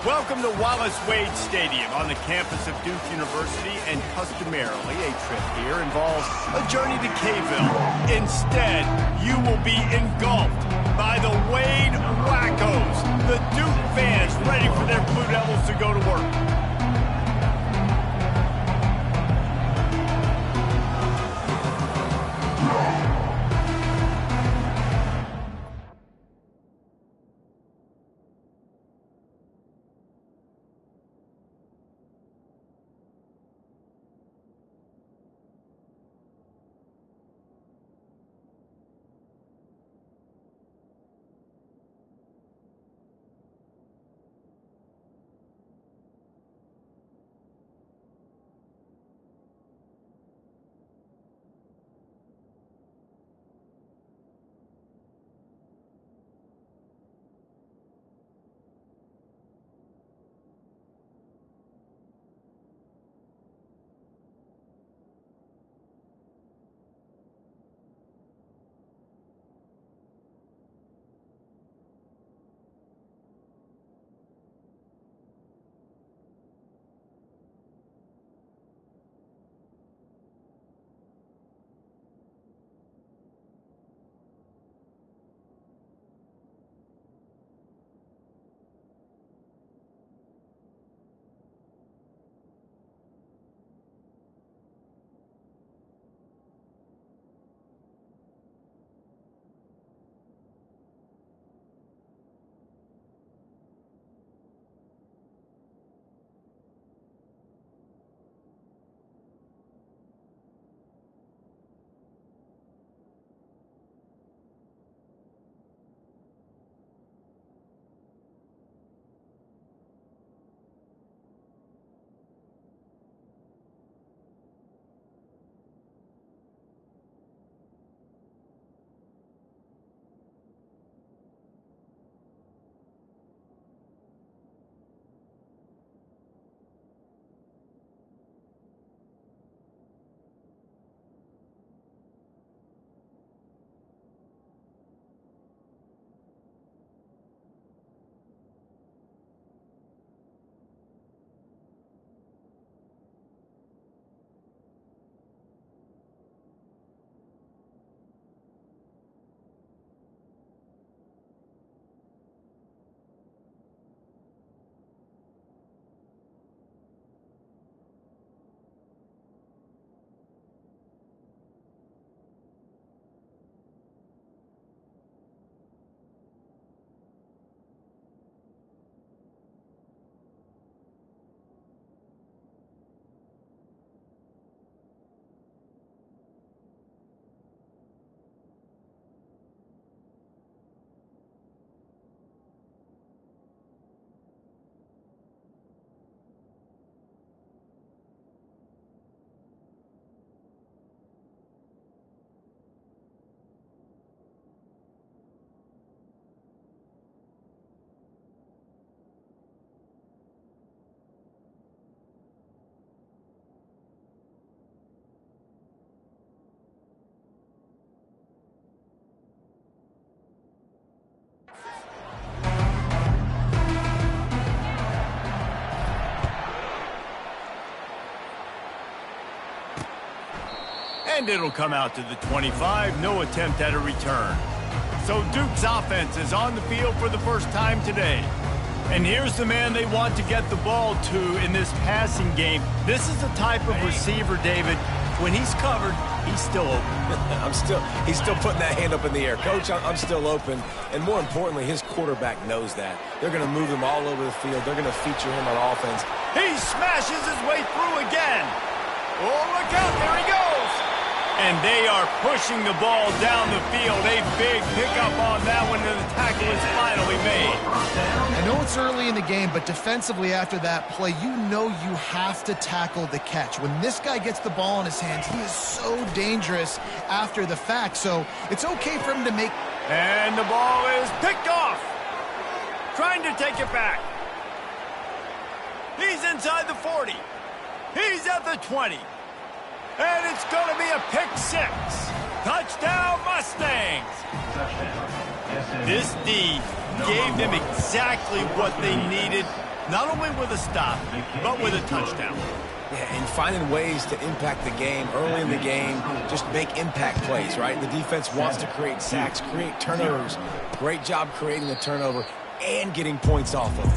Welcome to Wallace Wade Stadium on the campus of Duke University, and customarily a trip here involves a journey to K-Ville. Instead, you will be engulfed by the Wade Wackos, the Duke fans ready for their Blue Devils to go to work. And it'll come out to the 25, no attempt at a return. So Duke's offense is on the field for the first time today. And here's the man they want to get the ball to in this passing game. This is the type of receiver, David, when he's covered, he's still open. He's still putting that hand up in the air. Coach, I'm still open. And more importantly, his quarterback knows that. They're going to move him all over the field. They're going to feature him on offense. He smashes his way through again. Oh, look out, there he goes. And they are pushing the ball down the field. A big pickup on that one, and the tackle is finally made. I know it's early in the game, but defensively after that play, you know you have to tackle the catch. When this guy gets the ball in his hands, he is so dangerous after the fact. So it's okay for him to make... And the ball is picked off. Trying to take it back. He's inside the 40. He's at the 20. And it's going to be a pick six. Touchdown, Mustangs. This D gave them exactly what they needed not only with a stop, but with a touchdown. Yeah, and finding ways to impact the game early in the game, just make impact plays, right? The defense wants to create sacks, create turnovers. Great job creating the turnover and getting points off of it.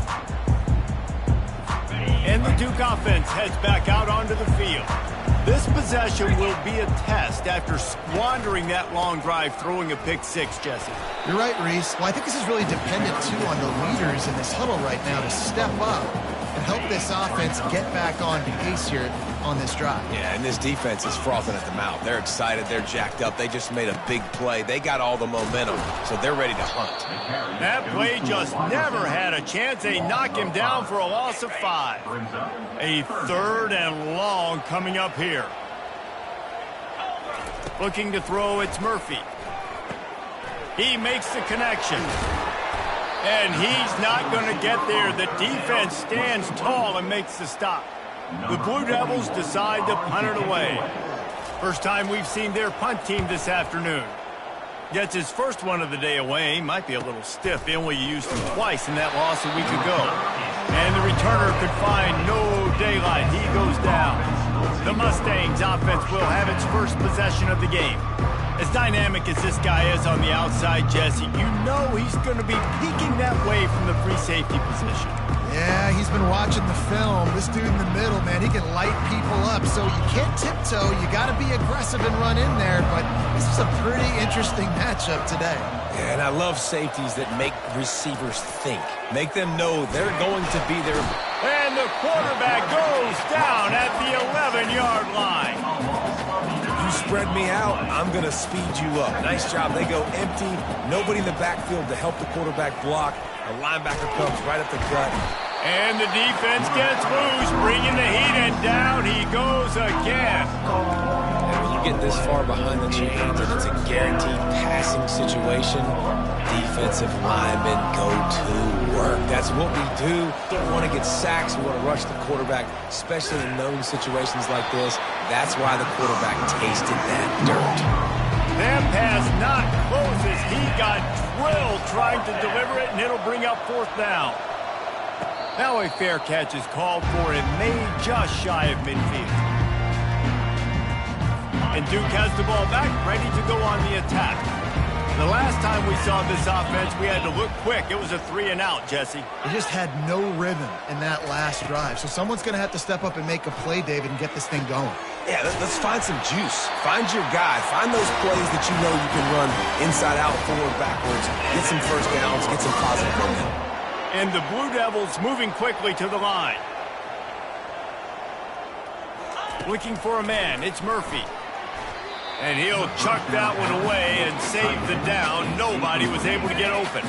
And the Duke offense heads back out onto the field. This possession will be a test after squandering that long drive, throwing a pick six, Jesse. You're right, Reese. Well, I think this is really dependent, too, on the leaders in this huddle right now to step up and help this offense get back on pace here on this drive. Yeah, and this defense is frothing at the mouth. They're excited. They're jacked up. They just made a big play. They got all the momentum, so they're ready to hunt. That play just never had a chance. They knock him down for a loss of 5. A 3rd and long coming up here. Looking to throw, it's Murphy. He makes the connection. And he's not going to get there. The defense stands tall and makes the stop. The Blue Devils decide to punt it away. First time we've seen their punt team this afternoon. Gets his first one of the day away. Might be a little stiff. They only used him twice in that loss a week ago. And the returner could find no daylight. He goes down. The Mustangs offense will have its first possession of the game. As dynamic as this guy is on the outside, Jesse, you know he's going to be peeking that way from the free safety position. Yeah, he's been watching the film. This dude in the middle, man, he can light people up. So you can't tiptoe. You got to be aggressive and run in there. But this is a pretty interesting matchup today. Yeah, and I love safeties that make receivers think. Make them know they're going to be there. And the quarterback goes down at the 11-yard line. You spread me out, I'm going to speed you up. Nice job. They go empty. Nobody in the backfield to help the quarterback block. The linebacker comes right up the gut. And the defense gets loose, bringing the heat, and down he goes again. And when you get this far behind the chains and it's a guaranteed passing situation, defensive linemen go to work. That's what we do. We want to get sacks. We want to rush the quarterback, especially in known situations like this. That's why the quarterback tasted that dirt. That pass not close as he got drilled trying to deliver it, and it'll bring up 4th down. Now a fair catch is called for and made just shy of midfield. And Duke has the ball back, ready to go on the attack. The last time we saw this offense, we had to look quick. It was a 3-and-out, Jesse. They just had no rhythm in that last drive. So someone's going to have to step up and make a play, David, and get this thing going. Yeah, let's find some juice. Find your guy. Find those plays that you know you can run inside out, forward, backwards. Get some first downs. Get some positive momentum. And the Blue Devils moving quickly to the line. Looking for a man. It's Murphy. And he'll chuck that one away and save the down. Nobody was able to get open.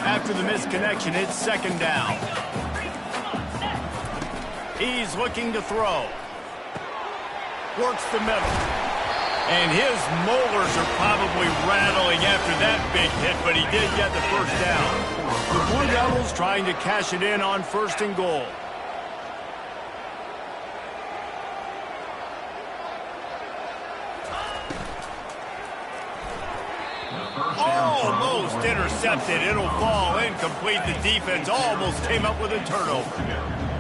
After the misconnection, it's 2nd down. He's looking to throw. Works the middle. And his molars are probably rattling after that big hit, but he did get the first down. The Blue Devils trying to cash it in on 1st and goal. Almost intercepted. It'll fall incomplete. The defense almost came up with a turnover.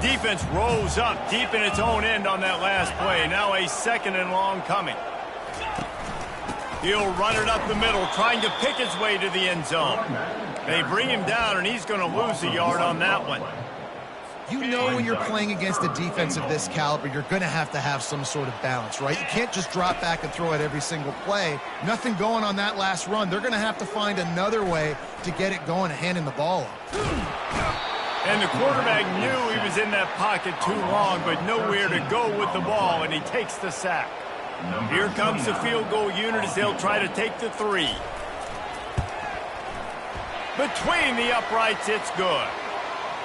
Defense rose up deep in its own end on that last play. Now a 2nd and long coming. He'll run it up the middle, trying to pick his way to the end zone. They bring him down, and he's going to lose a yard on that one. You know when you're playing against a defense of this caliber, you're going to have some sort of balance, right? You can't just drop back and throw it every single play. Nothing going on that last run. They're going to have to find another way to get it going and handing the ball up. And the quarterback knew he was in that pocket too long, but nowhere to go with the ball, and he takes the sack. Here comes the field goal unit as they'll try to take the 3. Between the uprights, it's good.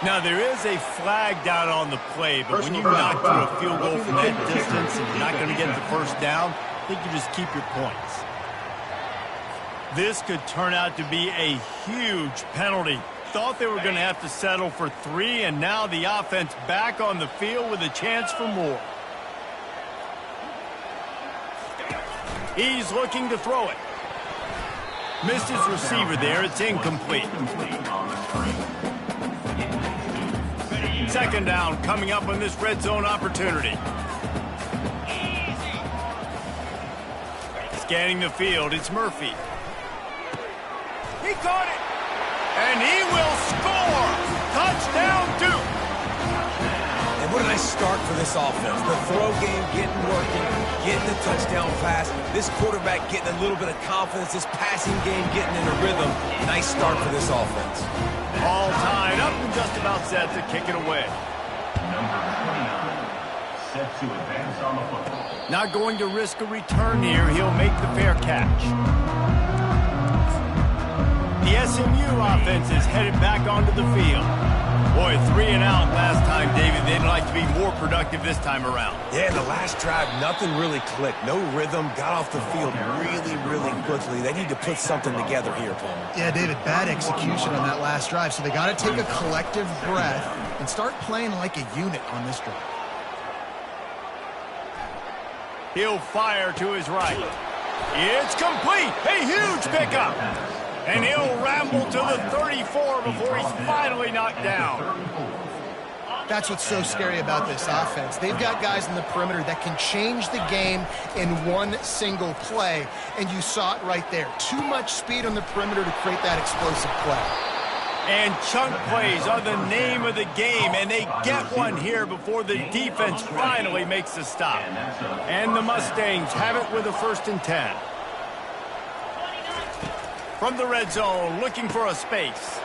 Now, there is a flag down on the play, but when you knock through a field goal from that distance and you're not going to get the first down, I think you just keep your points. This could turn out to be a huge penalty. Thought they were going to have to settle for 3, and now the offense back on the field with a chance for more. He's looking to throw it. Missed his receiver there. It's incomplete. Second down coming up on this red zone opportunity. Scanning the field, it's Murphy. He caught it! And he will score! Touchdown, Duke! And what a nice start for this offense. The throw game getting working, getting the touchdown pass. This quarterback getting a little bit of confidence. This passing game getting in a rhythm. Nice start for this offense. All tied up and just about set to kick it away. Number 29, set to advance on the football. Not going to risk a return here. He'll make the fair catch. The SMU offense is headed back onto the field. Boy, 3 and out last time, David. They'd like to be more productive this time around. Yeah, in the last drive, nothing really clicked. No rhythm, got off the field really quickly. They need to put something together here, Paul. Yeah, David, bad execution on that last drive, so they got to take a collective breath and start playing like a unit on this drive. He'll fire to his right. It's complete. A huge pickup. And he'll ramble to the 34 before he's finally knocked down. That's what's so scary about this offense. They've got guys in the perimeter that can change the game in one single play, and you saw it right there. Too much speed on the perimeter to create that explosive play. And chunk plays are the name of the game, and they get one here before the defense finally makes the stop. And the Mustangs have it with a 1st and 10. From the red zone, looking for a space.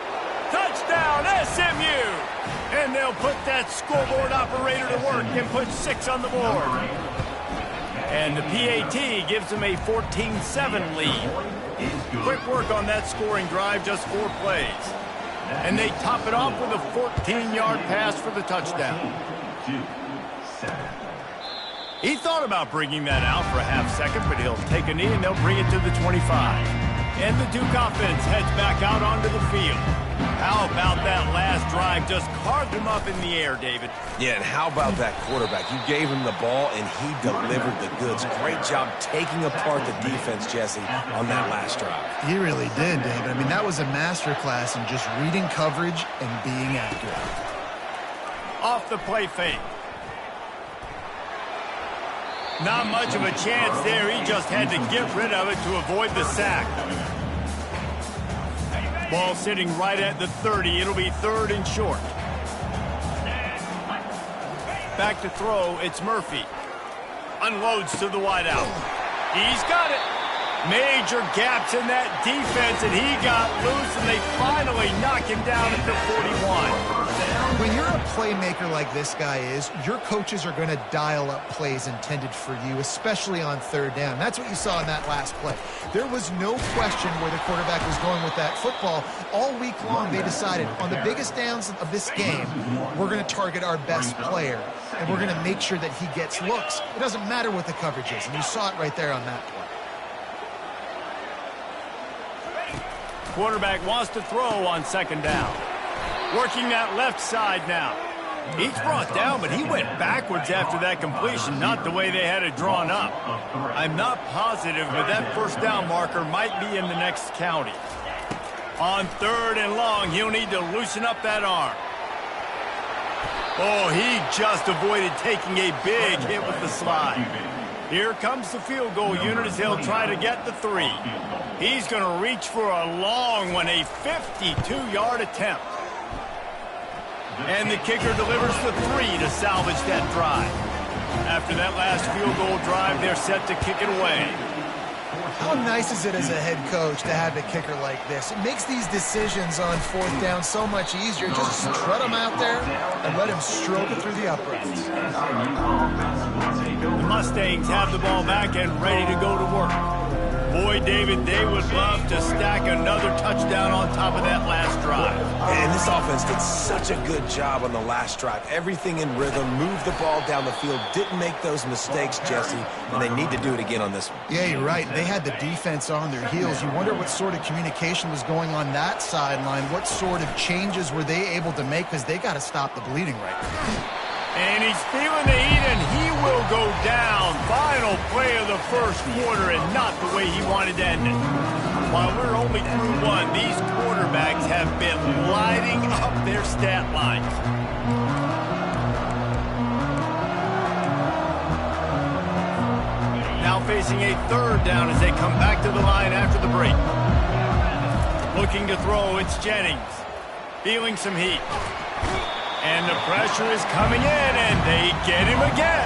Touchdown, SMU! And they'll put that scoreboard operator to work and put 6 on the board. And the PAT gives them a 14-7 lead. Quick work on that scoring drive, just 4 plays. And they top it off with a 14-yard pass for the touchdown. He thought about bringing that out for a half second, but he'll take a knee and they'll bring it to the 25. And the Duke offense heads back out onto the field. How about that last drive? Just carved him up in the air, David. Yeah, and how about that quarterback? You gave him the ball, and he delivered the goods. Great job taking apart the defense, Jesse, on that last drive. He really did, David. I mean, that was a masterclass in just reading coverage and being accurate. Off the play fake. Not much of a chance there. He just had to get rid of it to avoid the sack. Ball sitting right at the 30. It'll be 3rd and short. Back to throw. It's Murphy. Unloads to the wideout. He's got it. Major gaps in that defense, and he got loose, and they finally knock him down at the 41. When you're a playmaker like this guy is, your coaches are going to dial up plays intended for you, especially on 3rd down. That's what you saw in that last play. There was no question where the quarterback was going with that football. All week long, they decided on the biggest downs of this game, we're going to target our best player, and we're going to make sure that he gets looks. It doesn't matter what the coverage is, and you saw it right there on that play. Quarterback wants to throw on 2nd down. Working that left side now. He's brought down, but he went backwards after that completion, not the way they had it drawn up. I'm not positive, but that 1st down marker might be in the next county. On 3rd and long, he'll need to loosen up that arm. Oh, he just avoided taking a big hit with the slide. Here comes the field goal unit as he'll try to get the 3. He's going to reach for a long one, a 52-yard attempt. And the kicker delivers the 3 to salvage that drive. After that last field goal drive, they're set to kick it away. How nice is it as a head coach to have a kicker like this? It makes these decisions on 4th down so much easier. Just strut him out there and let him stroke it through the uprights. The Mustangs have the ball back and ready to go to work. Boy, David, they would love to stack another touchdown on top of that last drive. And this offense did such a good job on the last drive. Everything in rhythm, moved the ball down the field, didn't make those mistakes, Jesse, and they need to do it again on this one. Yeah, you're right. They had the defense on their heels. You wonder what sort of communication was going on that sideline. What sort of changes were they able to make, because they got to stop the bleeding right now. And he's feeling the heat, and he will go down. Final play of the 1st quarter, and not the way he wanted to end it. While we're only through 1, these quarterbacks have been lighting up their stat lines. facing a third down as they come back to the line after the break. Looking to throw, it's Jennings. Feeling some heat. And the pressure is coming in, and they get him again.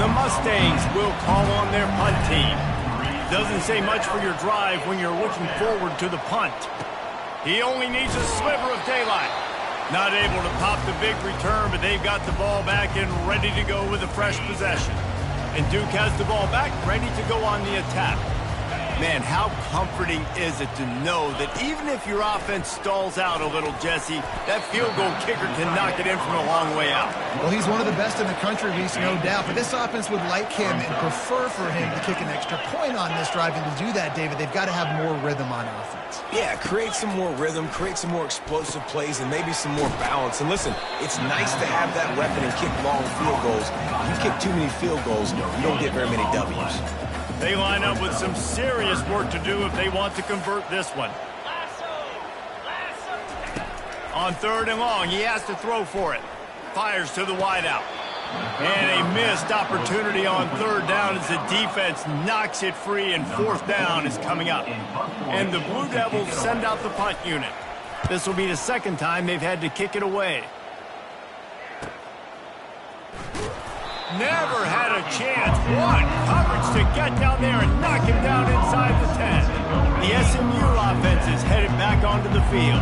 The Mustangs will call on their punt team. Doesn't say much for your drive when you're looking forward to the punt. He only needs a sliver of daylight. Not able to pop the big return, but they've got the ball back and ready to go with a fresh possession. And Duke has the ball back, ready to go on the attack. Man, how comforting is it to know that even if your offense stalls out a little, Jesse, that field goal kicker can knock it in from a long way out. Well, he's one of the best in the country, Reese, no doubt. But this offense would like him and prefer for him to kick an extra point on this drive. And to do that, David, they've got to have more rhythm on offense. Yeah, create some more rhythm, create some more explosive plays, and maybe some more balance. And listen, it's nice to have that weapon and kick long field goals. If you kick too many field goals, you don't get very many W's. They line up with some serious work to do if they want to convert this one. On 3rd and long, he has to throw for it. Fires to the wideout. And a missed opportunity on 3rd down as the defense knocks it free, and 4th down is coming up. And the Blue Devils send out the punt unit. This will be the 2nd time they've had to kick it away. Never had a chance. What coverage to get down there and knock him down inside the 10. The SMU offense is headed back onto the field.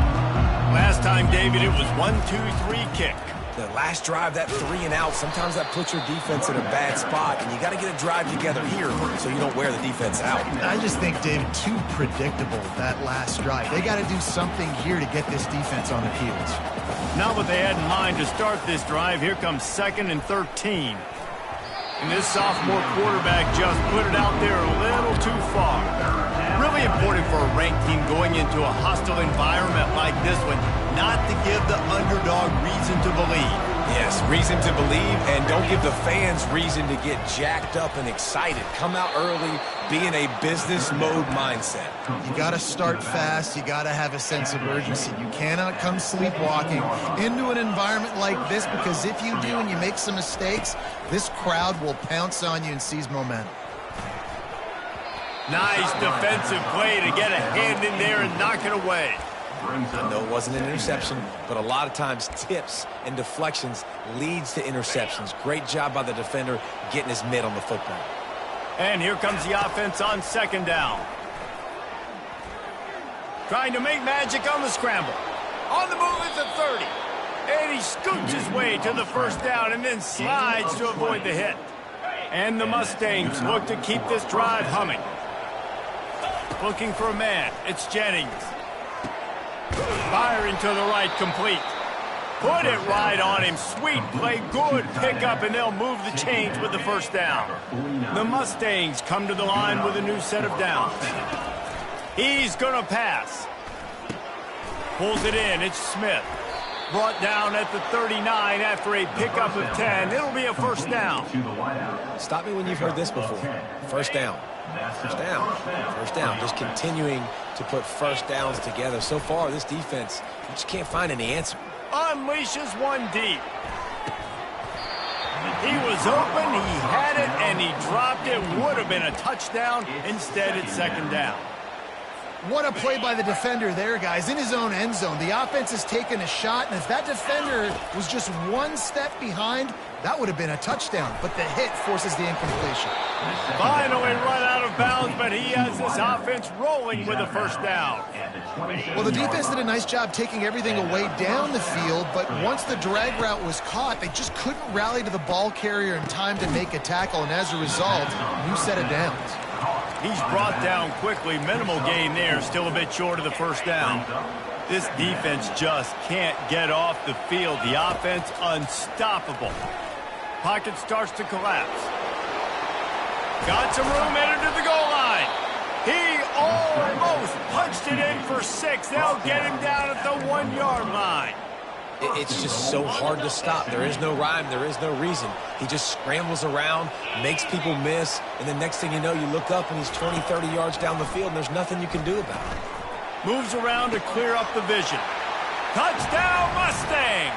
Last time, David, it was 1-2-3 kick. The last drive, that 3 and out, sometimes that puts your defense in a bad spot, and you got to get a drive together here so you don't wear the defense out. I just think, David, too predictable, that last drive. They got to do something here to get this defense on their heels. Not what they had in mind to start this drive. Here comes 2nd and 13. And this sophomore quarterback just put it out there a little too far. Really important for a ranked team going into a hostile environment like this one, not to give the underdog reason to believe. Yes, reason to believe, and don't give the fans reason to get jacked up and excited. Come out early, be in a business mode mindset. You got to start fast. You got to have a sense of urgency. You cannot come sleepwalking into an environment like this, because if you do and you make some mistakes, this crowd will pounce on you and seize momentum. Nice defensive play to get a hand in there and knock it away. I know it wasn't an interception, but a lot of times tips and deflections leads to interceptions. Great job by the defender getting his mitt on the football. And here comes the offense on 2nd down. Trying to make magic on the scramble. On the move at the 30. And he scoots his way to the 1st down and then slides to avoid the hit. And the Mustangs look to keep this drive humming. Looking for a man. It's Jennings. Firing to the right, complete. Put it right on him. Sweet play, good pickup, and they'll move the chains with the 1st down. The Mustangs come to the line with a new set of downs. He's going to pass. Pulls it in. It's Smith. Brought down at the 39 after a pickup of 10. It'll be a 1st down. Stop me when you've heard this before. 1st down. 1st down. 1st down. Just continuing to put 1st downs together. So far, this defense, you just can't find any answer. Unleashes one deep. He was open, he had it, and he dropped it. Would have been a touchdown. Instead, it's 2nd down. What a play by the defender there, guys, in his own end zone. The offense has taken a shot, and if that defender was just one step behind, that would have been a touchdown. But the hit forces the incompletion. Finally run out of bounds, but he has this offense rolling with a 1st down. Well, the defense did a nice job taking everything away down the field, but once the drag route was caught, they just couldn't rally to the ball carrier in time to make a tackle, and as a result, new set of downs. He's brought down quickly. Minimal gain there. Still a bit short of the 1st down. This defense just can't get off the field. The offense unstoppable. Pocket starts to collapse. Got some room, headed to the goal line. He almost punched it in for 6. They'll get him down at the 1-yard line. It's just so hard to stop. There is no rhyme. There is no reason. He just scrambles around, makes people miss, and the next thing you know, you look up and he's 20, 30 yards down the field, and there's nothing you can do about it. Moves around to clear up the vision. Touchdown, Mustangs!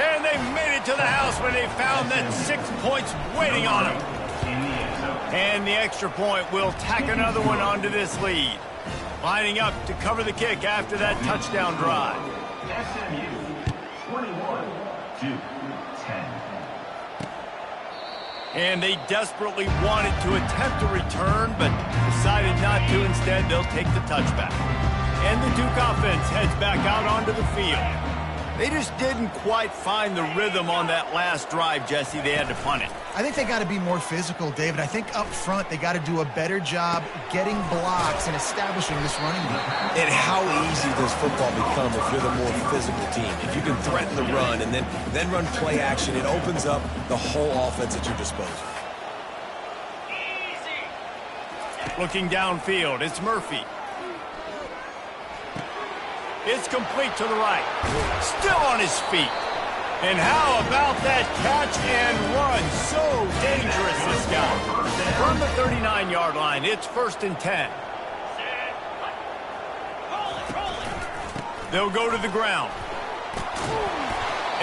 And they made it to the house when they found that 6 points waiting on them. And the extra point will tack another one onto this lead. Lining up to cover the kick after that touchdown drive. SMU 21, Duke 10. And they desperately wanted to attempt a return, but decided not to. Instead, they'll take the touchback. And the Duke offense heads back out onto the field. They just didn't quite find the rhythm on that last drive, Jesse. They had to punt it. I think they got to be more physical, David. I think up front they got to do a better job getting blocks and establishing this running game. And how easy does football become if you're the more physical team? If you can threaten the run and then run play action, it opens up the whole offense at your disposal. Looking downfield, it's Murphy. It's complete to the right. Still on his feet. And how about that catch and run? So dangerous, this guy. From the 39-yard line, it's 1st and 10. They'll go to the ground.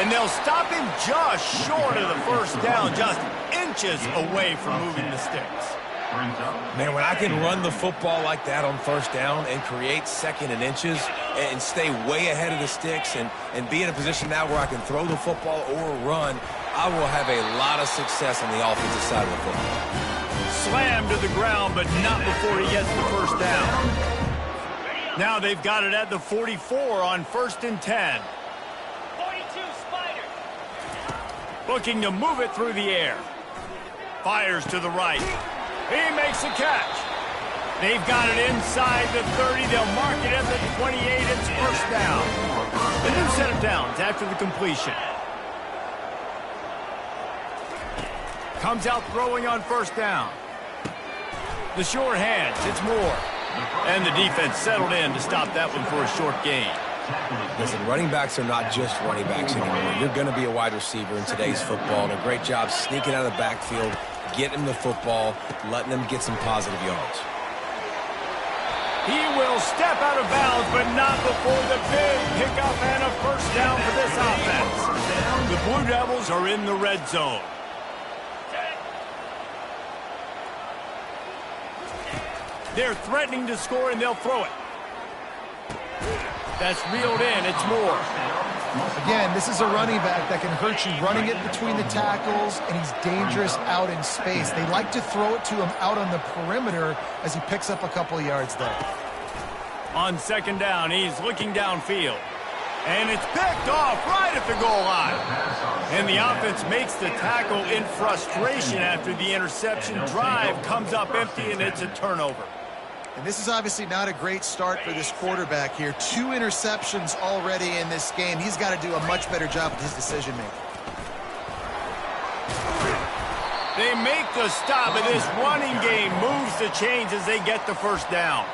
And they'll stop him just short of the first down, just inches away from moving the sticks. Man, when I can run the football like that on 1st down and create 2nd and inches and stay way ahead of the sticks and be in a position now where I can throw the football or run, I will have a lot of success on the offensive side of the football. Slammed to the ground, but not before he gets the first down. Now they've got it at the 44 on 1st and 10. 42 Spider. Looking to move it through the air. Fires to the right. He makes a catch. They've got it inside the 30. They'll mark it at the 28. It's 1st down. The new set of downs after the completion. Comes out throwing on 1st down. The short hands. It's Moore. And the defense settled in to stop that one for a short gain. Listen, running backs are not just running backs anymore. You're going to be a wide receiver in today's football, and a great job sneaking out of the backfield, getting them the football, letting them get some positive yards. He will step out of bounds, but not before the big pickup and a 1st down for this offense. The Blue Devils are in the red zone. They're threatening to score, and they'll throw it. That's reeled in. It's Moore. Again, this is a running back that can hurt you running it between the tackles, and he's dangerous out in space. They like to throw it to him out on the perimeter as he picks up a couple of yards there. On 2nd down, he's looking downfield. And it's picked off right at the goal line. And the offense makes the tackle in frustration after the interception. Drive comes up empty, and it's a turnover. And this is obviously not a great start for this quarterback here. 2 interceptions already in this game. He's got to do a much better job with his decision-making. They make the stop, and this running game moves the chains as they get the 1st down.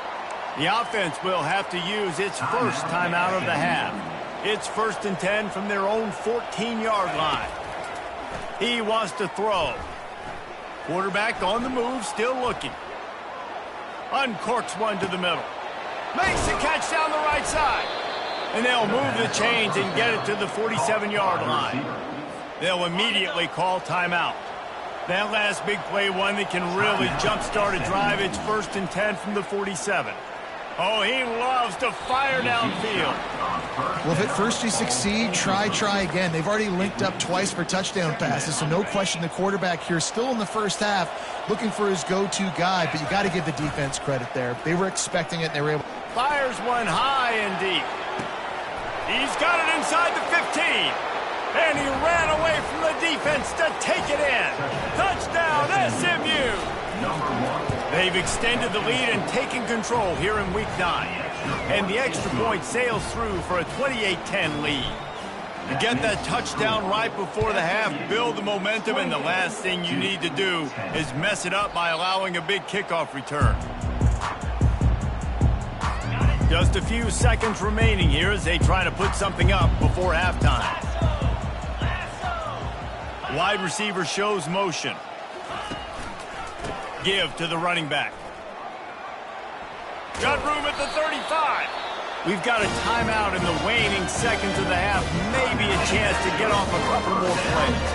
The offense will have to use its first timeout of the half. It's 1st and 10 from their own 14-yard line. He wants to throw. Quarterback on the move, still looking. Uncorks one to the middle. Makes the catch down the right side. And they'll move the chains and get it to the 47-yard line. They'll immediately call timeout. That last big play, one that can really jumpstart a drive. It's 1st and 10 from the 47. Oh, he loves to fire downfield. Well, if at first you succeed, try again. They've already linked up twice for touchdown passes, so no question the quarterback here still in the 1st half looking for his go-to guy, but you got to give the defense credit there. They were expecting it, and they were able. Fires one high and deep. He's got it inside the 15. And he ran away from the defense to take it in. Touchdown, SMU. They've extended the lead and taken control here in Week 9. And the extra point sails through for a 28-10 lead. You get that touchdown right before the half, build the momentum, and the last thing you need to do is mess it up by allowing a big kickoff return. Just a few seconds remaining here as they try to put something up before halftime. Wide receiver shows motion. Give to the running back. Got room at the 35. We've got a timeout in the waning seconds of the half. Maybe a chance to get off a couple more plays.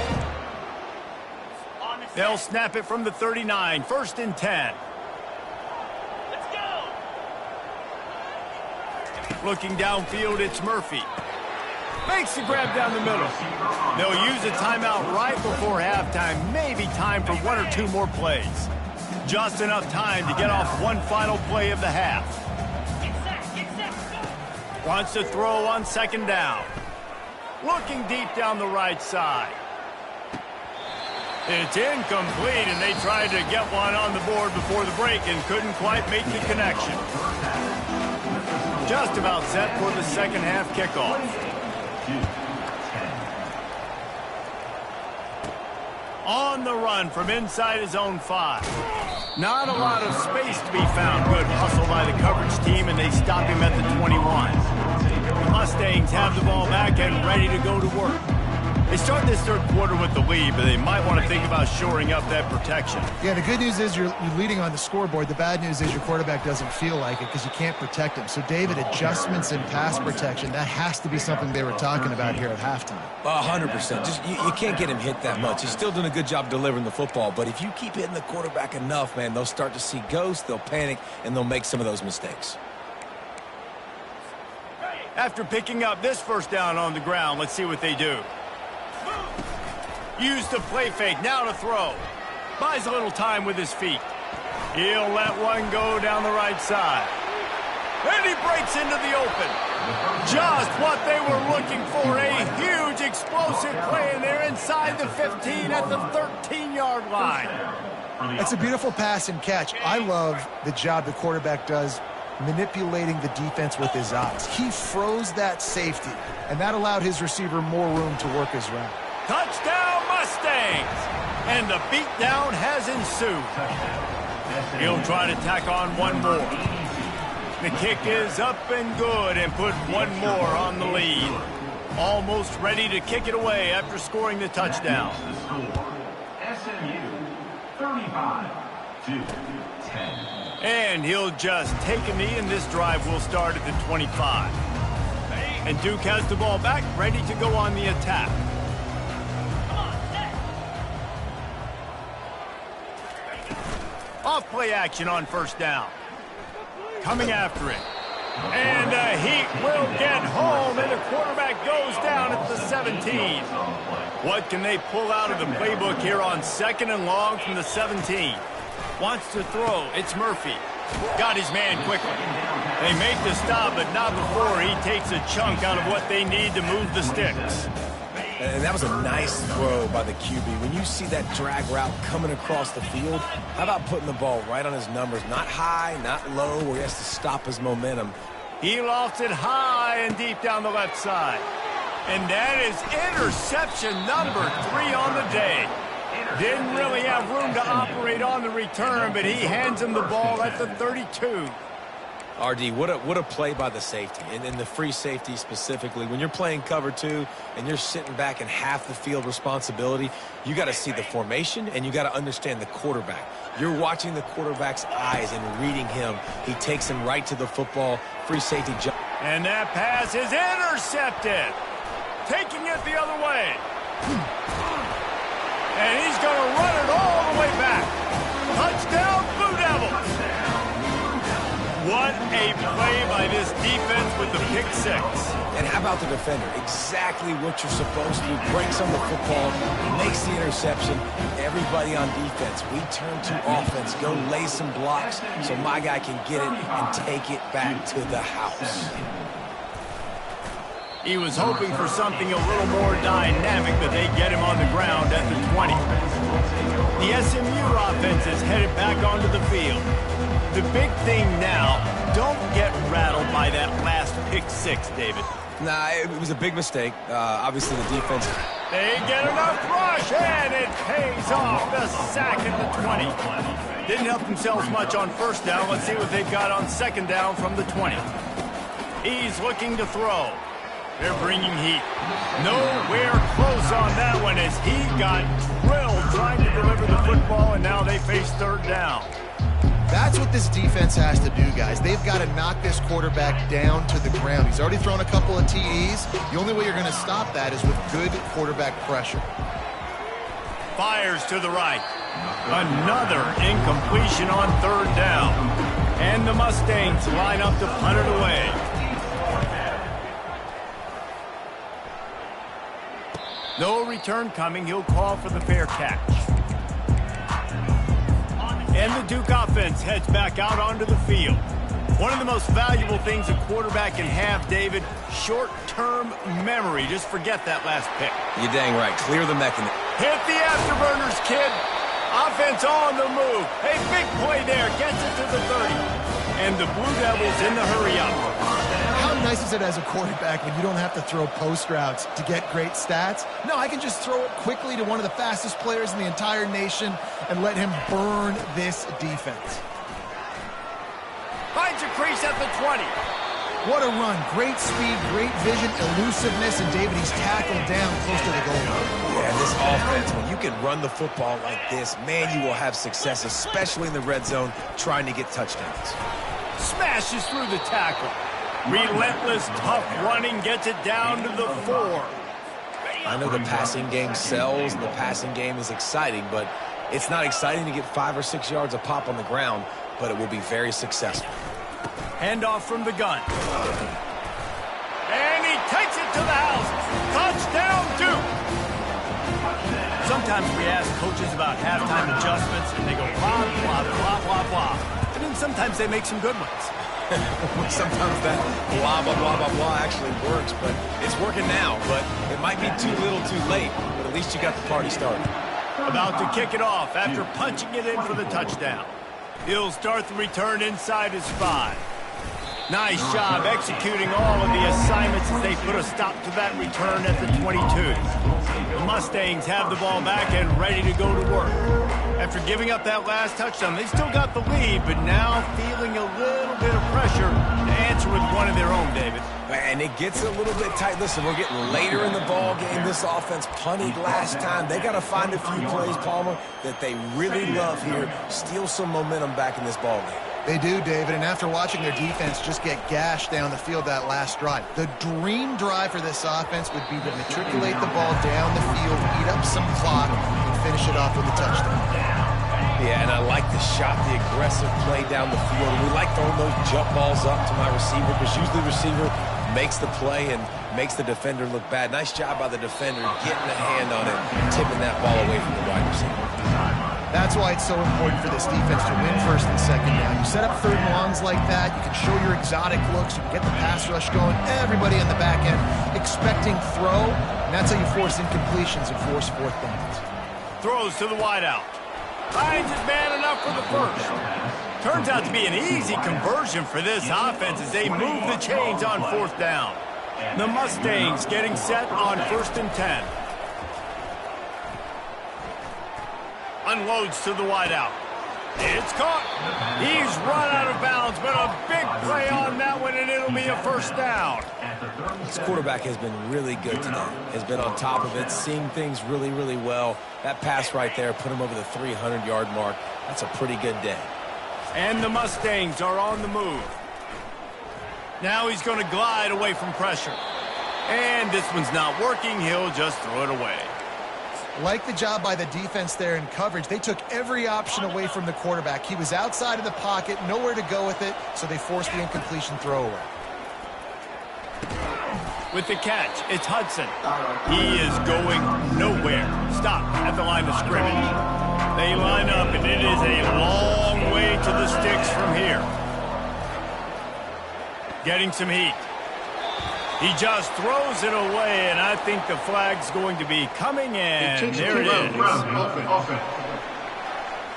They'll snap it from the 39, 1st and 10. Let's go. Looking downfield, it's Murphy. Makes the grab down the middle. They'll use a timeout right before halftime. Maybe time for 1 or 2 more plays. Just enough time to get off one final play of the half. Get set, go. Wants to throw on 2nd down. Looking deep down the right side. It's incomplete, and they tried to get one on the board before the break and couldn't quite make the connection. Just about set for the second half kickoff. On the run from inside his own 5. Not a lot of space to be found. Good hustle by the coverage team, and they stop him at the 21. The Mustangs have the ball back and ready to go to work. They start this third quarter with the lead, but they might want to think about shoring up that protection. Yeah, the good news is you're leading on the scoreboard. The bad news is your quarterback doesn't feel like it because you can't protect him. So, David, adjustments in pass protection, that has to be something they were talking about here at halftime. 100%. Just you can't get him hit that much. He's still doing a good job delivering the football, but if you keep hitting the quarterback enough, man, they'll start to see ghosts, they'll panic, and they'll make some of those mistakes. After picking up this 1st down on the ground, let's see what they do. Use the play fake, now to throw. Buys a little time with his feet. He'll let one go down the right side. And he breaks into the open. Just what they were looking for, a huge explosive play, and they're inside the 15 at the 13-yard line. It's a beautiful pass and catch. I love the job the quarterback does manipulating the defense with his eyes. He froze that safety, and that allowed his receiver more room to work his route. Touchdown, Mustangs! And the beatdown has ensued. He'll try to tack on one more. The kick is up and good and put one more on the lead. Almost ready to kick it away after scoring the touchdown. SMU 35-10. And he'll just take a knee, and this drive will start at the 25. And Duke has the ball back, ready to go on the attack. Off play action on 1st down. Coming after it. And the heat will get home, and the quarterback goes down at the 17. What can they pull out of the playbook here on 2nd and long from the 17? Wants to throw. It's Murphy. Got his man quickly. They make the stop, but not before he takes a chunk out of what they need to move the sticks. And that was a nice throw by the QB. When you see that drag route coming across the field, how about putting the ball right on his numbers? Not high, not low, where he has to stop his momentum. He lofts it high and deep down the left side. And that is interception number 3 on the day. Didn't really have room to operate on the return, but he hands him the ball at the 32. RD, what a play by the safety, and the free safety specifically. When you're playing cover 2 and you're sitting back in half the field responsibility, you got to see the formation and you got to understand the quarterback. You're watching the quarterback's eyes and reading him. He takes him right to the football. Free safety jump. And that pass is intercepted. Taking it the other way. And he's going to run it all the way back. Touchdown, Blue Devils. What a play by this defense with the pick 6. And how about the defender? Exactly what you're supposed to do. Breaks on the football, makes the interception. Everybody on defense, we turn to offense. Go lay some blocks so my guy can get it and take it back to the house. He was hoping for something a little more dynamic, but they get him on the ground at the 20. The SMU offense is headed back onto the field. The big thing now, don't get rattled by that last pick 6, David. Nah, it was a big mistake. Obviously, the defense. They get enough rush, and it pays off. The sack at the 20. Didn't help themselves much on 1st down. Let's see what they've got on 2nd down from the 20. He's looking to throw. They're bringing heat. Nowhere close on that one as he got drilled trying to deliver the football, and now they face 3rd down. That's what this defense has to do, guys. They've got to knock this quarterback down to the ground. He's already thrown a couple of TDs. The only way you're going to stop that is with good quarterback pressure. Fires to the right. Another incompletion on third down. And the Mustangs line up to punt it away. No return coming. He'll call for the fair catch. And the Duke offense heads back out onto the field. One of the most valuable things a quarterback can have, David, short-term memory. Just forget that last pick. You're dang right. Clear the mechanism. Hit the afterburners, kid. Offense on the move. Hey, big play there. Gets it to the 30. And the Blue Devils in the hurry-up. How nice is it as a quarterback when you don't have to throw post routes to get great stats? No, I can just throw it quickly to one of the fastest players in the entire nation and let him burn this defense. Finds a crease at the 20. What a run. Great speed, great vision, elusiveness, and David, he's tackled down close to the goal line. Yeah, this offense, when you can run the football like this, man, you will have success, especially in the red zone, trying to get touchdowns. Smashes through the tackle. Relentless, tough running, gets it down to the 4. I know the passing game sells and the passing game is exciting, but it's not exciting to get 5 or 6 yards a pop on the ground, but it will be very successful. Handoff from the gun. And he takes it to the house. Touchdown, Duke. Sometimes we ask coaches about halftime adjustments, and they go blah, blah, blah, blah, blah. And then sometimes they make some good ones. Sometimes that blah, blah, blah, blah, blah actually works, but it's working now. But it might be too little too late, but at least you got the party started. About to kick it off after punching it in for the touchdown. He'll start the return inside his 5. Nice job executing all of the assignments as they put a stop to that return at the 22. The Mustangs have the ball back and ready to go to work. After giving up that last touchdown, they still got the lead, but now feeling a little bit of pressure to answer with one of their own, David. And it gets a little bit tight. Listen, we're getting later in the ball game. This offense punted last time. They got to find a few plays, Palmer, that they really love here. Steal some momentum back in this ball game. They do, David, and after watching their defense just get gashed down the field that last drive, the dream drive for this offense would be to matriculate the ball down the field, eat up some clock, and finish it off with a touchdown. Yeah, and I like the shot, the aggressive play down the field. And we like throwing those jump balls up to my receiver because usually the receiver makes the play and makes the defender look bad. Nice job by the defender getting a hand on it, tipping that ball away from the wide receiver. That's why it's so important for this defense to win first and second down. You set up third and longs like that, you can show your exotic looks, you can get the pass rush going, everybody on the back end expecting throw, and that's how you force incompletions and force fourth downs. Throws to the wideout. Finds his man enough for the first. Turns out to be an easy conversion for this offense as they move the chains on fourth down. The Mustangs getting set on 1st and 10. Unloads to the wideout. It's caught. He's run out of bounds, but a big play on that one, and it'll be a first down. This quarterback has been really good today. Has been on top of it, seeing things really, really well. That pass right there put him over the 300-yard mark. That's a pretty good day. And the Mustangs are on the move. Now he's going to glide away from pressure. And this one's not working. He'll just throw it away. Like the job by the defense there in coverage. They took every option away from the quarterback. He was outside of the pocket, nowhere to go with it, so they forced the incompletion throwaway. With the catch, it's Hudson. He is going nowhere. Stop at the line of scrimmage. They line up, and it is a long way to the sticks from here. Getting some heat. He just throws it away, and I think the flag's going to be coming in. There it is.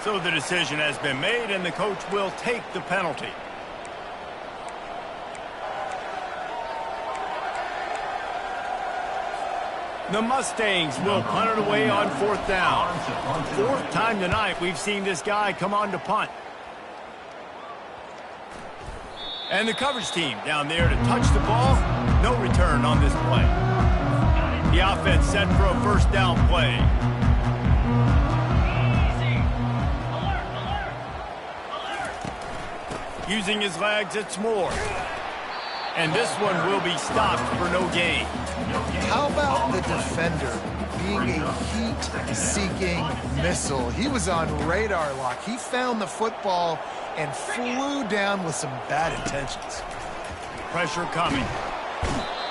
So the decision has been made, and the coach will take the penalty. The Mustangs will punt it away on 4th down. 4th time tonight we've seen this guy come on to punt. And the coverage team down there to touch the ball. No return on this play. The offense set for a first down play. Using his legs, it's Moore. And this one will be stopped for no gain. How about the defender being a heat-seeking missile? He was on radar lock. He found the football and flew down with some bad intentions. Pressure coming.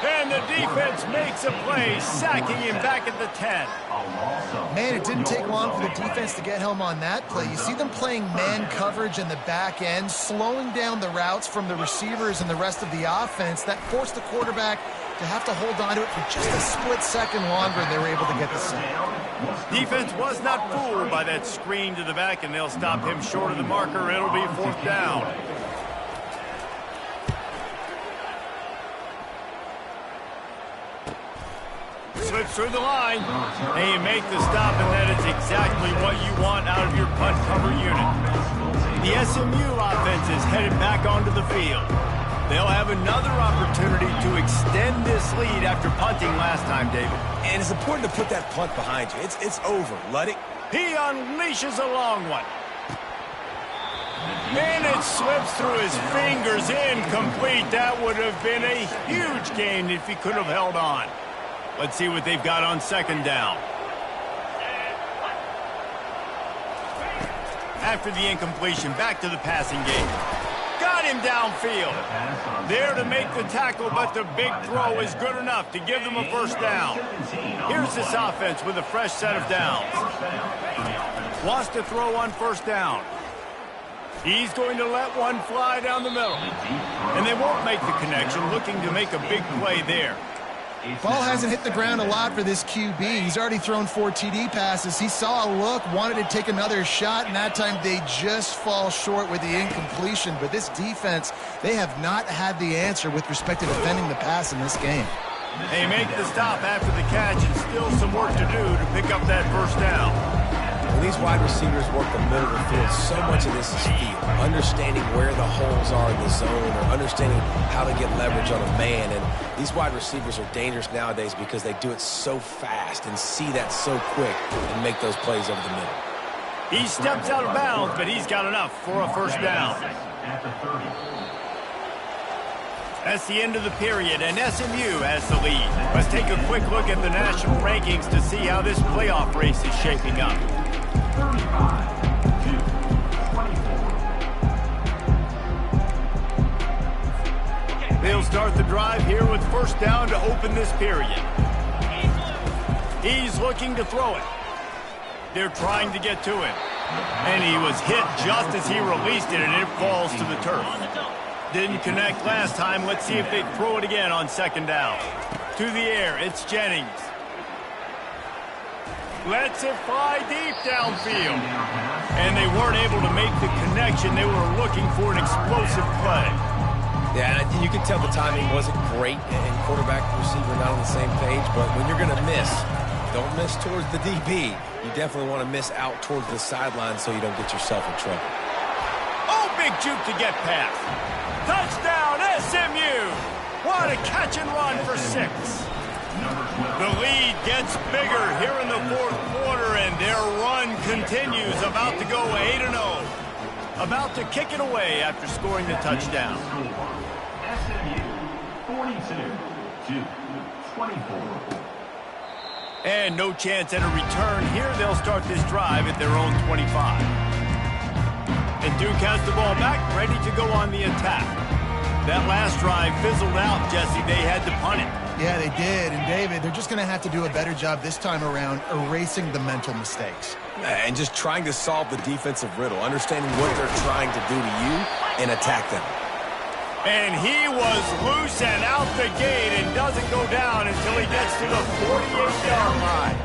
And the defense makes a play, sacking him back at the 10. Man, it didn't take long for the defense to get home on that play. You see them playing man coverage in the back end, slowing down the routes from the receivers and the rest of the offense. That forced the quarterback to have to hold on to it for just a split second longer, and they were able to get the sack. Defense was not fooled by that screen to the back, and they'll stop him short of the marker. It'll be 4th down. Slips through the line, and you make the stop, and that is exactly what you want out of your punt cover unit. The SMU offense is headed back onto the field. They'll have another opportunity to extend this lead after punting last time, David. And it's important to put that punt behind you. It's over. Let it. He unleashes a long one. And it slips through his fingers, incomplete. That would have been a huge gain if he could have held on. Let's see what they've got on 2nd down. After the incompletion, back to the passing game. Got him downfield. There to make the tackle, but the big throw is good enough to give them a 1st down. Here's this offense with a fresh set of downs. Wants to throw on 1st down. He's going to let one fly down the middle. And they won't make the connection, looking to make a big play there. Ball hasn't hit the ground a lot for this QB. He's already thrown 4 TD passes. He saw a look, wanted to take another shot, and that time they just fall short with the incompletion. But this defense, they have not had the answer with respect to defending the pass in this game. They make the stop after the catch, and still some work to do to pick up that 1st down. When these wide receivers work the middle of the field, so much of this is feel. Understanding where the holes are in the zone, or understanding how to get leverage on a man. And these wide receivers are dangerous nowadays because they do it so fast and see that so quick and make those plays over the middle. He steps out of bounds, but he's got enough for a 1st down. That's the end of the period, and SMU has the lead. Let's take a quick look at the national rankings to see how this playoff race is shaping up. 35-2. They'll start the drive here with 1st down to open this period. He's looking to throw it. They're trying to get to him. And he was hit just as he released it, and it falls to the turf. Didn't connect last time. Let's see if they throw it again on 2nd down. To the air, it's Jennings. Lets it fly deep downfield. And they weren't able to make the connection. They were looking for an explosive play. Yeah, and you can tell the timing wasn't great, and quarterback and receiver not on the same page, but when you're going to miss, don't miss towards the DB. You definitely want to miss out towards the sideline so you don't get yourself in trouble. Oh, big juke to get past. Touchdown, SMU! What a catch and run for 6. The lead gets bigger here in the 4th quarter, and their run continues, about to go 8-0. About to kick it away after scoring the touchdown. SMU 42-24. And no chance at a return here. They'll start this drive at their own 25. And Duke has the ball back, ready to go on the attack. That last drive fizzled out, Jesse. They had to punt it. Yeah, they did. And, David, they're just going to have to do a better job this time around erasing the mental mistakes. And just trying to solve the defensive riddle, understanding what they're trying to do to you and attack them. And he was loose and out the gate and doesn't go down until he gets to the 48-yard line.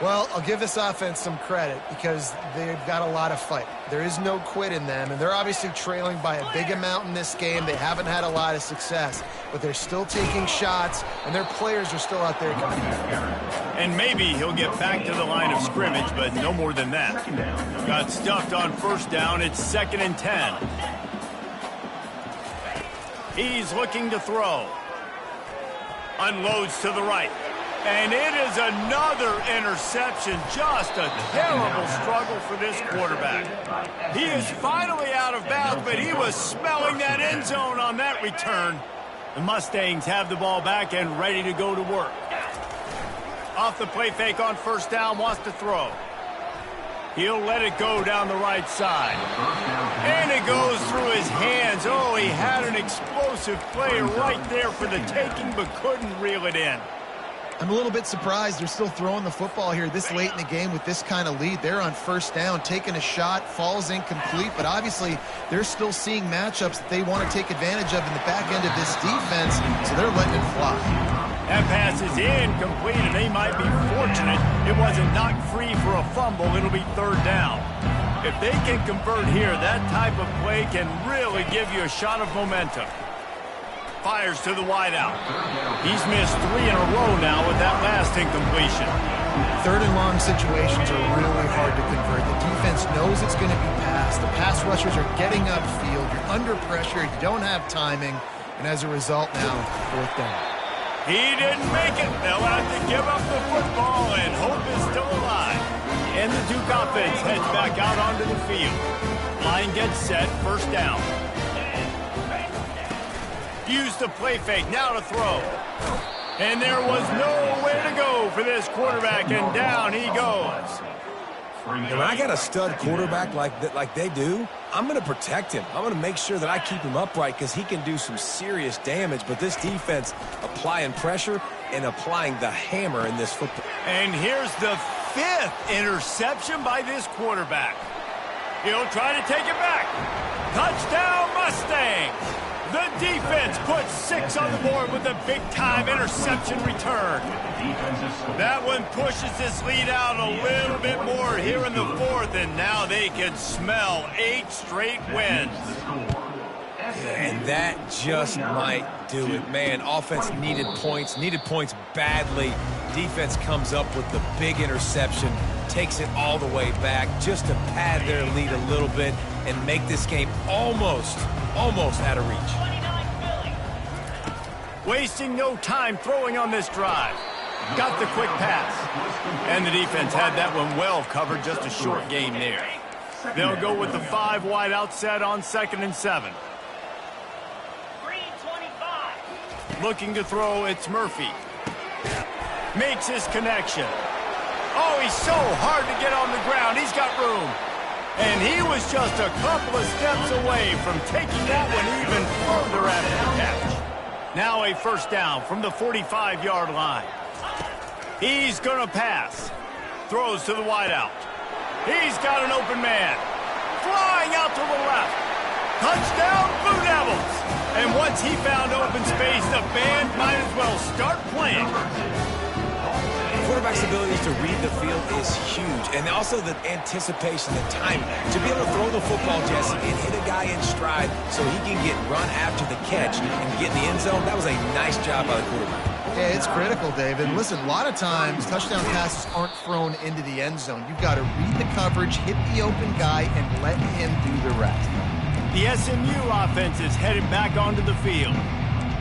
Well, I'll give this offense some credit because they've got a lot of fight. There is no quit in them, and they're obviously trailing by a big amount in this game. They haven't had a lot of success, but they're still taking shots, and their players are still out there competing. And maybe he'll get back to the line of scrimmage, but no more than that. Got stuffed on 1st down. It's 2nd and 10. He's looking to throw. Unloads to the right. And it is another interception. Just a terrible struggle for this quarterback. He is finally out of bounds, but he was smelling that end zone on that return. The Mustangs have the ball back and ready to go to work. Off the play fake on first down, wants to throw. He'll let it go down the right side. And it goes through his hands. Oh, he had an explosive play right there for the taking, but couldn't reel it in. I'm a little bit surprised they're still throwing the football here this late in the game with this kind of lead. They're on first down, taking a shot, falls incomplete, but obviously they're still seeing matchups that they want to take advantage of in the back end of this defense, so they're letting it fly. That pass is incomplete, and they might be fortunate it wasn't knocked free for a fumble. It'll be third down. If they can convert here, that type of play can really give you a shot of momentum. Fires to the wideout. He's missed 3 in a row now with that last incompletion. Third and long situations are really hard to convert. The defense knows it's going to be passed. The pass rushers are getting upfield. You're under pressure. You don't have timing. And as a result now, fourth down. He didn't make it. They'll have to give up the football, and hope is still alive. And the Duke offense heads back out onto the field. Line gets set, first down. Used the play fake, now to throw. And there was nowhere to go for this quarterback, and down he goes. And when I got a stud quarterback like they do, I'm going to protect him. I'm going to make sure that I keep him upright because he can do some serious damage. But this defense applying pressure and applying the hammer in this football. And here's the 5th interception by this quarterback. He'll try to take it back. Touchdown Mustangs! The defense puts 6 on the board with a big-time interception return. That one pushes this lead out a little bit more here in the 4th, and now they can smell 8 straight wins. And that just might do it. Man, offense needed points badly. Defense comes up with the big interception, takes it all the way back just to pad their lead a little bit and make this game almost out of reach. Wasting no time throwing on this drive. Got the quick pass. And the defense had that one well covered, just a short gain there. They'll go with the 5 wide out set on 2nd and 7. 325. Looking to throw, it's Murphy. Makes his connection. Oh, he's so hard to get on the ground. He's got room. And he was just a couple of steps away from taking that one even further after the catch. Now a first down from the 45-yard line. He's going to pass. Throws to the wideout. He's got an open man. Flying out to the left. Touchdown, Blue Devils. And once he found open space, the band might as well start playing. Quarterback's ability to read the field is huge, and also the anticipation, the timing. To be able to throw the football, Jesse, and hit a guy in stride so he can get run after the catch and get in the end zone, that was a nice job by the quarterback. Yeah, it's critical, David. Listen, a lot of times touchdown passes aren't thrown into the end zone. You've got to read the coverage, hit the open guy, and let him do the rest. The SMU offense is headed back onto the field.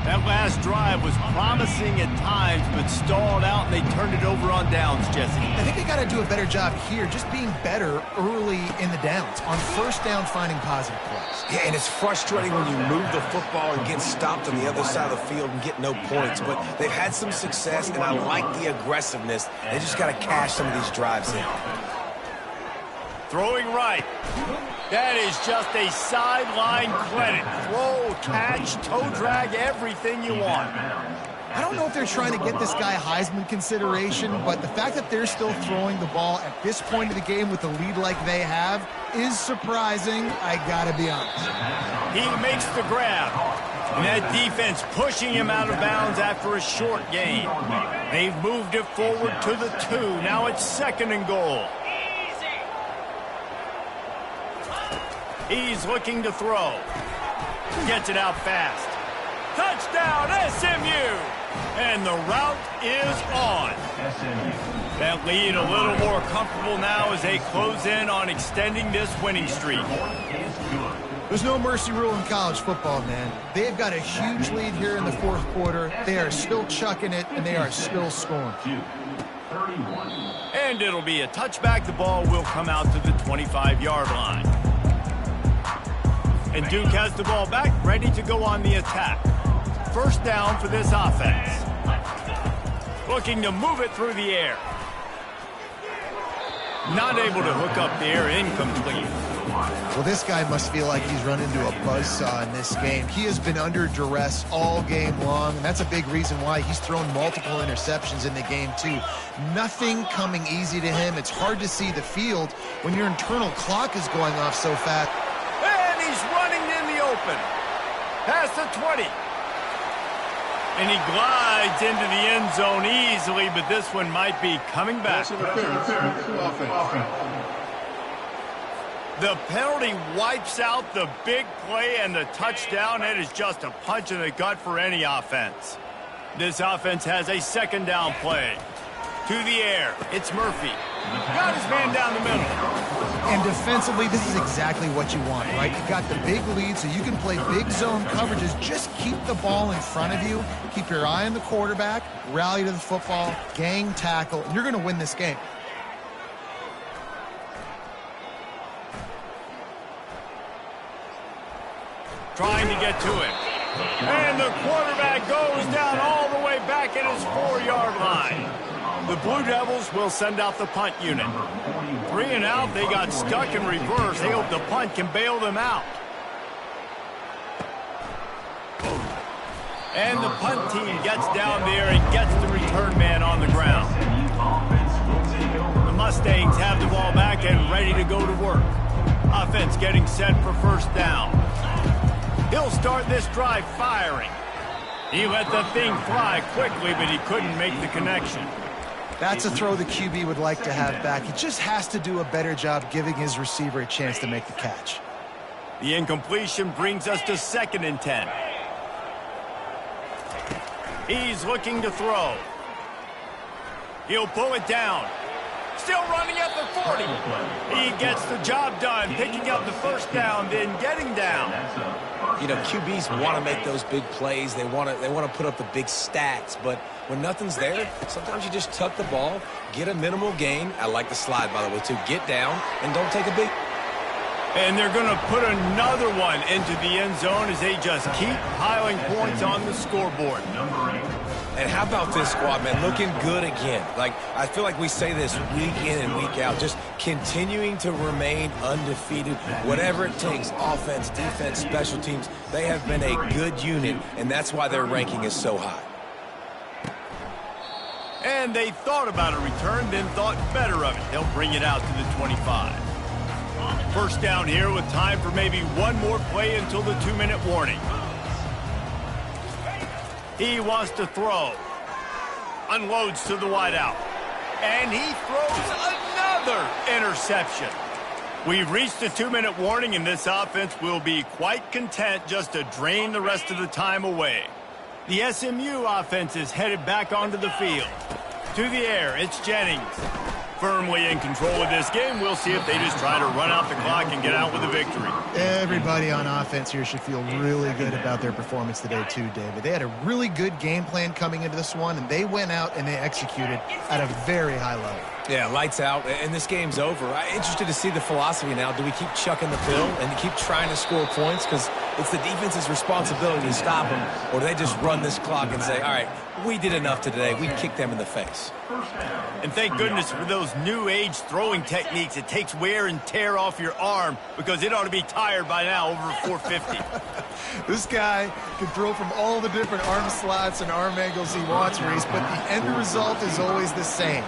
That last drive was promising at times, but stalled out, and they turned it over on downs, Jesse. I think they got to do a better job here, just being better early in the downs. On first down, finding positive plays. Yeah, and it's frustrating when you move the football and get stopped on the other side of the field and get no points. But they've had some success, and I like the aggressiveness. They just got to cash some of these drives in. Throwing right. That is just a sideline credit. Throw, catch, toe drag, everything you want. I don't know if they're trying to get this guy Heisman consideration, but the fact that they're still throwing the ball at this point of the game with the lead like they have is surprising, I gotta be honest. He makes the grab. And that defense pushing him out of bounds after a short gain. They've moved it forward to the 2. Now it's 2nd and goal. He's looking to throw. Gets it out fast. Touchdown, SMU! And the route is on. That lead a little more comfortable now as they close in on extending this winning streak. There's no mercy rule in college football, man. They've got a huge lead here in the 4th quarter. They are still chucking it, and they are still scoring. And it'll be a touchback. The ball will come out to the 25-yard line. And Duke has the ball back, ready to go on the attack. first down for this offense. Looking to move it through the air. Not able to hook up there, incomplete. Well, this guy must feel like he's run into a buzzsaw in this game. He has been under duress all game long, and that's a big reason why he's thrown multiple interceptions in the game, too. Nothing coming easy to him. It's hard to see the field when your internal clock is going off so fast. And he's running in the open. Past the 20. And he glides into the end zone easily, but this one might be coming back. The penalty wipes out the big play and the touchdown. It is just a punch in the gut for any offense. This offense has a second down play. To the air, it's Murphy. Got his man down the middle. And defensively, this is exactly what you want, right? You got the big lead, so you can play big zone coverages. Just keep the ball in front of you. Keep your eye on the quarterback. Rally to the football. Gang tackle. And you're going to win this game. Trying to get to it. And the quarterback goes down all the way back at his 4-yard line. The Blue Devils will send out the punt unit. 3 and out, they got stuck in reverse. They hope the punt can bail them out. And the punt team gets down there and gets the return man on the ground. The Mustangs have the ball back and ready to go to work. Offense getting set for first down. He'll start this drive firing. He let the thing fly quickly, but he couldn't make the connection. That's a throw the QB would like to have back. He just has to do a better job giving his receiver a chance to make the catch. The incompletion brings us to 2nd and 10. He's looking to throw. He'll pull it down. Still running at the 40. He gets the job done, picking up the first down, then getting down. You know, QBs want to make those big plays. They want to put up the big stats. But when nothing's there, sometimes you just tuck the ball, get a minimal gain. I like the slide, by the way, too. Get down and don't take a big. And they're going to put another one into the end zone as they just keep piling points on the scoreboard. And how about this squad, man? Looking good again. Like, I feel like we say this week in and week out, just continuing to remain undefeated. Whatever it takes, offense, defense, special teams, they have been a good unit, and that's why their ranking is so high. And they thought about a return, then thought better of it. They'll bring it out to the 25. First down here with time for maybe one more play until the 2-minute warning. He wants to throw. Unloads to the wideout. And he throws another interception. We've reached the 2-minute warning, and this offense will be quite content just to drain the rest of the time away. The SMU offense is headed back onto the field. To the air, it's Jennings. Firmly in control of this game. We'll see if they just try to run out the clock and get out with a victory. Everybody on offense here should feel really good about their performance today too, David. They had a really good game plan coming into this one, and they went out and they executed at a very high level. Yeah, lights out, and this game's over. I'm interested to see the philosophy now. Do we keep chucking the pill and keep trying to score points? Because it's the defense's responsibility to stop them. Or do they just run this clock and say, all right, we did enough today. We kicked them in the face. And thank goodness for those new age throwing techniques. It takes wear and tear off your arm because it ought to be tired by now, over 450. This guy can throw from all the different arm slots and arm angles he wants, Reese, but the end result is always the same.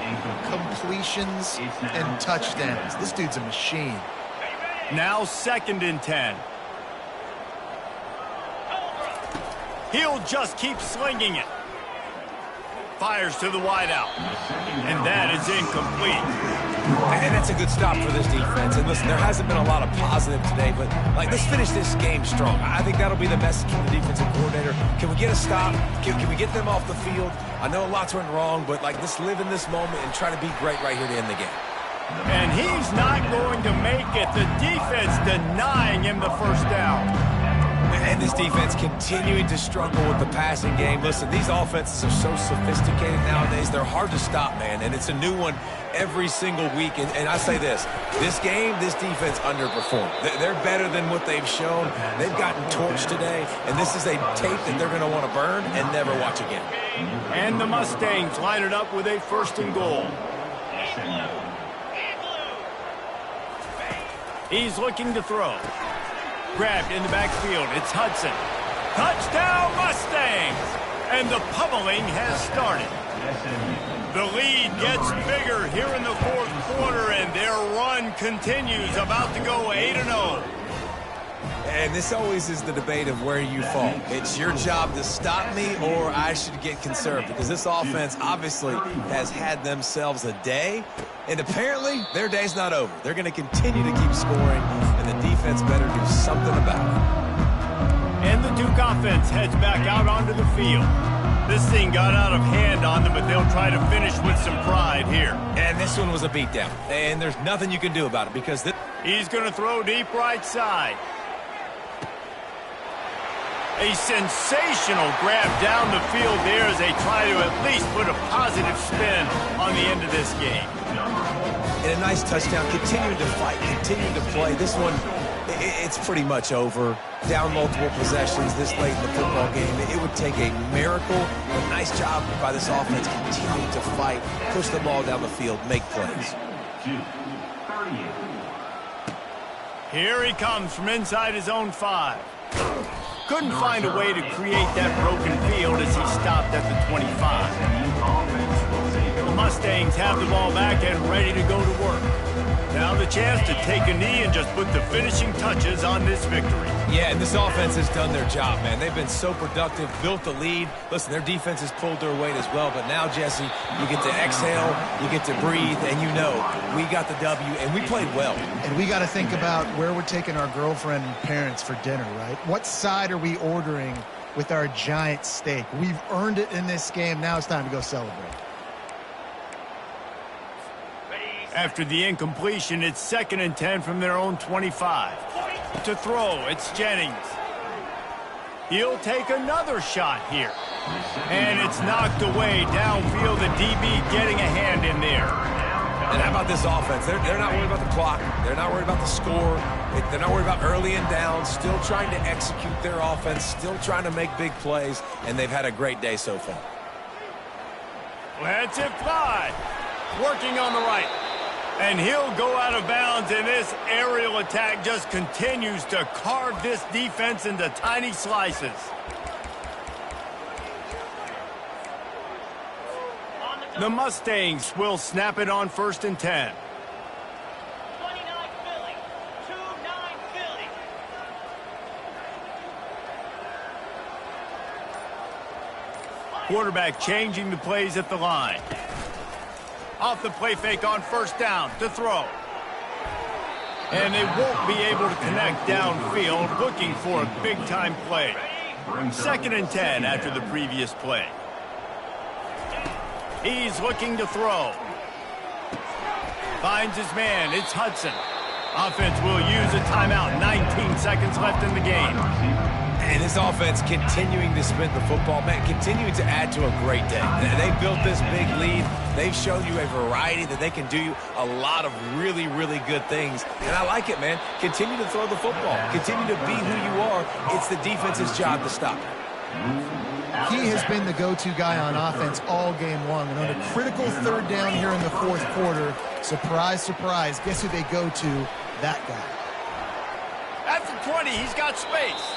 Completions and touchdowns. This dude's a machine. Now 2nd and 10. He'll just keep slinging it. Fires to the wideout. And that is incomplete. And that's a good stop for this defense. And listen, there hasn't been a lot of positive today, but like, let's finish this game strong. I think that'll be the message from the defensive coordinator. Can we get a stop? Can we get them off the field? I know lots went wrong, but like, let's live in this moment and try to be great right here to end the game. And he's not going to make it. The defense denying him the first down. And this defense continuing to struggle with the passing game. Listen, these offenses are so sophisticated nowadays. They're hard to stop, man. And it's a new one every single week. And I say this game, this defense underperformed. They're better than what they've shown. They've gotten torched today. And this is a tape that they're going to want to burn and never watch again. And the Mustangs line it up with a 1st and goal. He's looking to throw. Grabbed in the backfield. It's Hudson. Touchdown, Mustangs! And the pummeling has started. The lead gets bigger here in the 4th quarter, and their run continues, about to go 8-0. And this always is the debate of where you fall. It's your job to stop me, or I should get conserved, because this offense obviously has had themselves a day, and apparently their day's not over. They're going to continue to keep scoring, and the defense better do something about it. And the Duke offense heads back out onto the field. This thing got out of hand on them, but they'll try to finish with some pride here. And this one was a beatdown, and there's nothing you can do about it, because he's going to throw deep right side. A sensational grab down the field there as they try to at least put a positive spin on the end of this game. And a nice touchdown, continuing to fight, continuing to play. This one, it's pretty much over. Down multiple possessions this late in the football game. It would take a miracle. A nice job by this offense continuing to fight, push the ball down the field, make plays. Here he comes from inside his own 5. Couldn't find a way to create that broken field as he stopped at the 25. The Mustangs have the ball back and ready to go to work. Now the chance to take a knee and just put the finishing touches on this victory. Yeah, and this offense has done their job, man. They've been so productive, built the lead. Listen, their defense has pulled their weight as well. But now, Jesse, you get to exhale, you get to breathe, and you know we got the W, and we played well. And we got to think about where we're taking our girlfriend and parents for dinner, right? What side are we ordering with our giant steak? We've earned it in this game. Now it's time to go celebrate. After the incompletion, it's 2nd and 10 from their own 25. To throw, it's Jennings. He'll take another shot here. And it's knocked away downfield. The DB getting a hand in there. And how about this offense? They're not worried about the clock. They're not worried about the score. They're not worried about early and down. Still trying to execute their offense. Still trying to make big plays. And they've had a great day so far. Let's it fly. Working on the right. And he'll go out of bounds, and this aerial attack just continues to carve this defense into tiny slices. The Mustangs will snap it on 1st and 10. 29 Philly. 2-9 Philly. Quarterback changing the plays at the line. Off the play fake on 1st down to throw. And they won't be able to connect downfield, looking for a big-time play. 2nd and 10 after the previous play. He's looking to throw. Finds his man. It's Hudson. Offense will use a timeout. 19 seconds left in the game. And this offense continuing to spin the football, man, continuing to add to a great day. They built this big lead. They've shown you a variety that they can do a lot of really, really good things. And I like it, man. Continue to throw the football. Continue to be who you are. It's the defense's job to stop it. He has been the go-to guy on offense all game long. And on a critical 3rd down here in the 4th quarter, surprise, surprise, guess who they go to? That guy. At the 20, he's got space.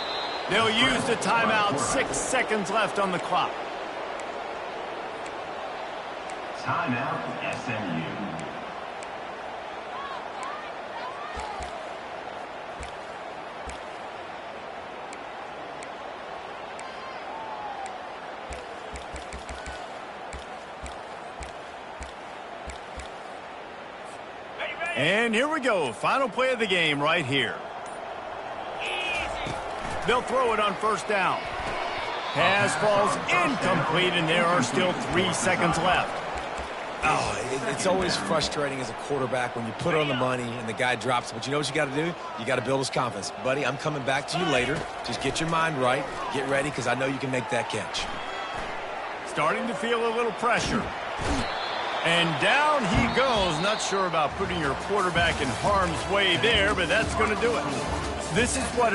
They'll use the timeout. 6 seconds left on the clock. Timeout, SMU. And here we go. Final play of the game right here. They'll throw it on 1st down. Pass falls incomplete, and there are still 3 seconds left. It's always frustrating as a quarterback when you put on the money and the guy drops. But you know what you got to do? You got to build his confidence. Buddy, I'm coming back to you later. Just get your mind right. Get ready, because I know you can make that catch. Starting to feel a little pressure. And down he goes. Not sure about putting your quarterback in harm's way there, but that's going to do it. This is what